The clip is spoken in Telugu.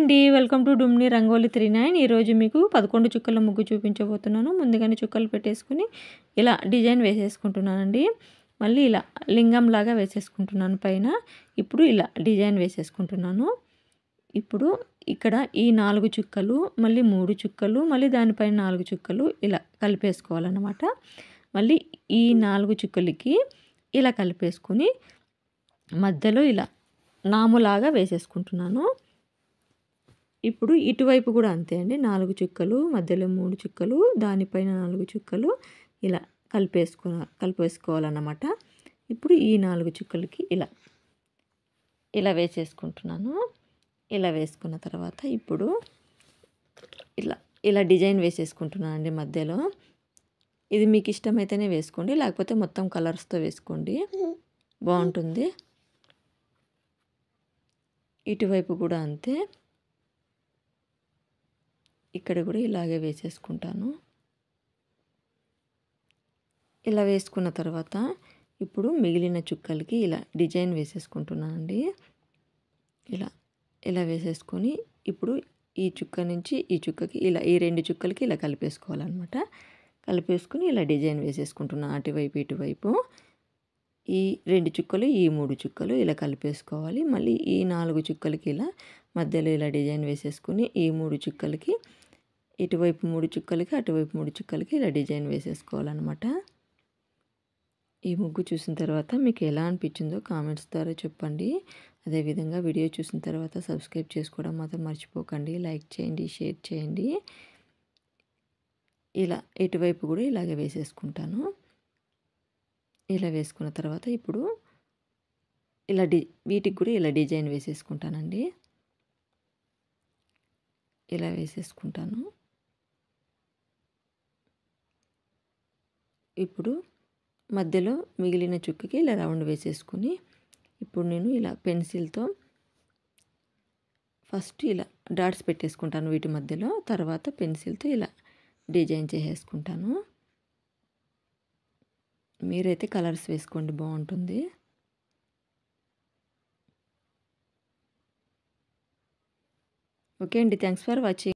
అండి, వెల్కమ్ టు డుమ్ని రంగోలి 39. ఈరోజు మీకు 11 చుక్కల ముగ్గు చూపించబోతున్నాను. ముందుగానే చుక్కలు పెట్టేసుకుని ఇలా డిజైన్ వేసేసుకుంటున్నానండి. మళ్ళీ ఇలా లింగం లాగా వేసేసుకుంటున్నాను పైన. ఇప్పుడు ఇలా డిజైన్ వేసేసుకుంటున్నాను. ఇప్పుడు ఇక్కడ ఈ 4 చుక్కలు, మళ్ళీ 3 చుక్కలు, మళ్ళీ దానిపైన 4 చుక్కలు ఇలా కలిపేసుకోవాలన్నమాట. మళ్ళీ ఈ 4 చుక్కలకి ఇలా కలిపేసుకొని మధ్యలో ఇలా నాములాగా వేసేసుకుంటున్నాను. ఇప్పుడు ఇటువైపు కూడా అంతే అండి. 4 చుక్కలు, మధ్యలో 3 చుక్కలు, దానిపైన 4 చుక్కలు ఇలా కలిపేసుకోవాలన్నమాట. ఇప్పుడు ఈ 4 చుక్కలకి ఇలా వేసేసుకుంటున్నాను. ఇలా వేసుకున్న తర్వాత ఇప్పుడు ఇలా డిజైన్ వేసేసుకుంటున్నాను అండి మధ్యలో. ఇది మీకు ఇష్టమైతేనే వేసుకోండి, లేకపోతే మొత్తం కలర్స్తో వేసుకోండి, బాగుంటుంది. ఇటువైపు కూడా అంతే. ఇక్కడ కూడా ఇలాగే వేసేసుకుంటాను. ఇలా వేసుకున్న తర్వాత ఇప్పుడు మిగిలిన చుక్కలకి ఇలా డిజైన్ వేసేసుకుంటున్నానండి. ఇలా వేసేసుకొని ఇప్పుడు ఈ చుక్క నుంచి ఈ చుక్కకి ఈ 2 చుక్కలకి ఇలా కలిపేసుకోవాలన్నమాట. కలిపేసుకుని ఇలా డిజైన్ వేసేసుకుంటున్నాను. అటువైపు ఇటువైపు ఈ 2 చుక్కలు, ఈ 3 చుక్కలు ఇలా కలిపేసుకోవాలి. మళ్ళీ ఈ 4 చుక్కలకి ఇలా మధ్యలో ఇలా డిజైన్ వేసేసుకుని ఈ 3 చుక్కలకి ఇటువైపు 3 చుక్కలకి, అటువైపు 3 చుక్కలకి ఇలా డిజైన్ వేసేసుకోవాలన్నమాట. ఈ ముగ్గు చూసిన తర్వాత మీకు ఎలా అనిపించిందో కామెంట్స్ ద్వారా చెప్పండి. అదేవిధంగా వీడియో చూసిన తర్వాత సబ్స్క్రైబ్ చేసుకోవడం మాత్రం మర్చిపోకండి. లైక్ చేయండి, షేర్ చేయండి. ఇలా ఇటువైపు కూడా ఇలాగే వేసేసుకుంటాను. ఇలా వేసుకున్న తర్వాత ఇప్పుడు వీటికి కూడా ఇలా డిజైన్ వేసేసుకుంటానండి. ఇలా వేసేసుకుంటాను. ఇప్పుడు మధ్యలో మిగిలిన చుక్కకి ఇలా రౌండ్ వేసేసుకుని ఇప్పుడు నేను ఇలా పెన్సిల్తో ఫస్ట్ ఇలా డాట్స్ పెట్టేసుకుంటాను వీటి మధ్యలో. తర్వాత పెన్సిల్తో ఇలా డిజైన్ చేసేసుకుంటాను. మీరైతే కలర్స్ వేసుకోండి, బాగుంటుంది. ఓకే అండి, థ్యాంక్స్ ఫర్ వాచింగ్.